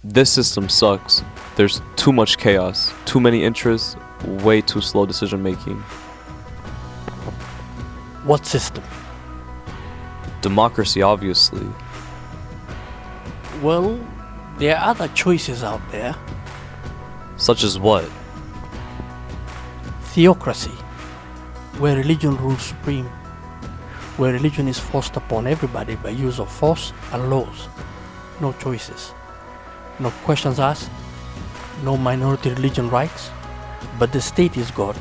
This system sucks. There's too much chaos, too many interests, way too slow decision making. What system? Democracy, obviously. Well, there are other choices out there. Such as what? Theocracy, where religion rules supreme, where religion is forced upon everybody by use of force and laws. No choices, no questions asked, no minority religion rights, but the state is God.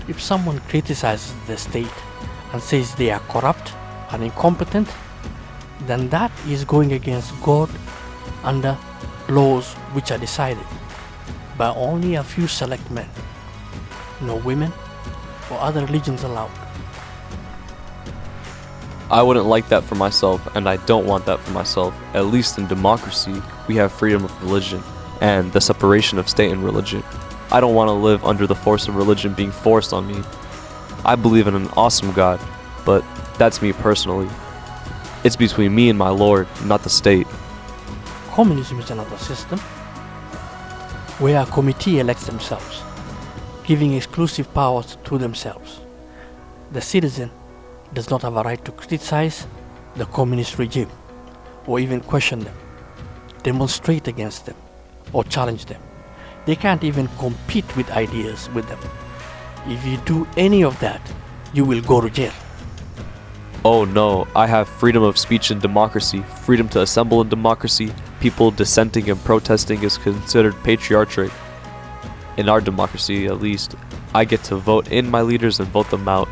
If someone criticizes the state and says they are corrupt and incompetent, then that is going against God under laws which are decided by only a few select men. No women or other religions allowed. I wouldn't like that for myself, and I don't want that for myself. At least in democracy, we have freedom of religion and the separation of state and religion. I don't want to live under the force of religion being forced on me. I believe in an awesome God, but that's me personally. It's between me and my Lord, not the state. Communism is another system where a committee elects themselves, giving exclusive powers to themselves. The citizen does not have a right to criticize the communist regime or even question them, demonstrate against them, or challenge them. They can't even compete with ideas with them. If you do any of that, you will go to jail. Oh no, I have freedom of speech in democracy, freedom to assemble in democracy. People dissenting and protesting is considered patriarchic. In our democracy, at least, I get to vote in my leaders and vote them out.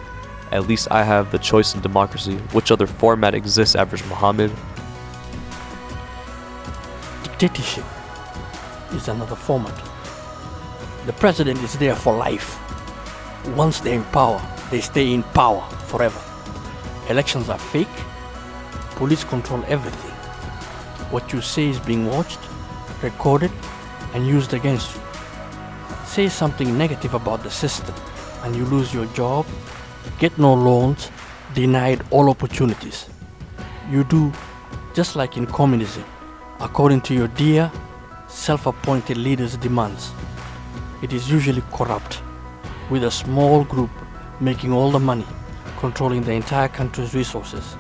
At least I have the choice in democracy. Which other format exists, Average Muhammad? Dictatorship is another format. The president is there for life. Once they're in power, they stay in power forever. Elections are fake. Police control everything. What you say is being watched, recorded, and used against you. Say something negative about the system and you lose your job, get no loans, denied all opportunities. You do just like in communism, according to your dear self-appointed leader's demands. It is usually corrupt, with a small group making all the money, controlling the entire country's resources.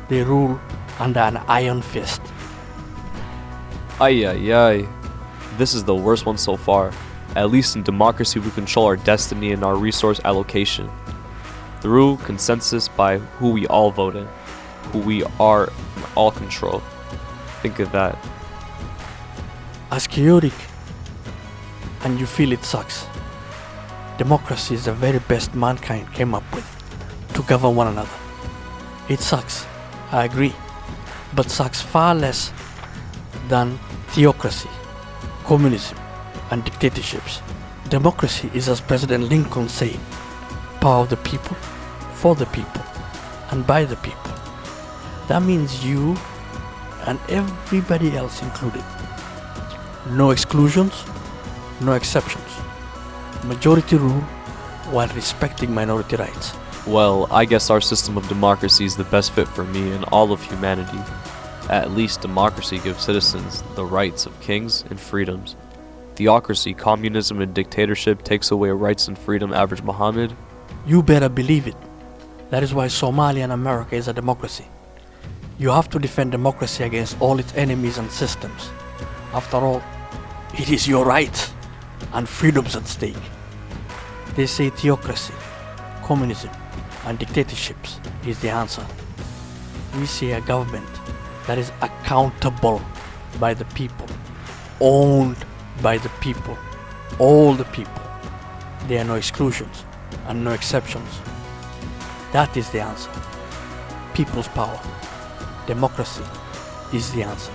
They rule under an iron fist. Ay ay ay. This is the worst one so far. At least in democracy we control our destiny and our resource allocation through consensus by who we all vote in, who we are in all control. Think of that. As chaotic and you feel it sucks, democracy is the very best mankind came up with to govern one another. It sucks, I agree, but sucks far less than theocracy, communism, and dictatorships. Democracy is, as President Lincoln said, power of the people, for the people, and by the people. That means you and everybody else included. No exclusions, no exceptions. Majority rule while respecting minority rights. Well, I guess our system of democracy is the best fit for me and all of humanity. At least democracy gives citizens the rights of kings and freedoms. Theocracy, communism, and dictatorship takes away rights and freedom, Average Muhammad. You better believe it. That is why Somalia and America is a democracy. You have to defend democracy against all its enemies and systems. After all, it is your rights and freedoms at stake. They say theocracy, communism, and dictatorships is the answer. We say a government that is accountable by the people, owned by the people, all the people. There are no exclusions and no exceptions. That is the answer. People's power. Democracy is the answer.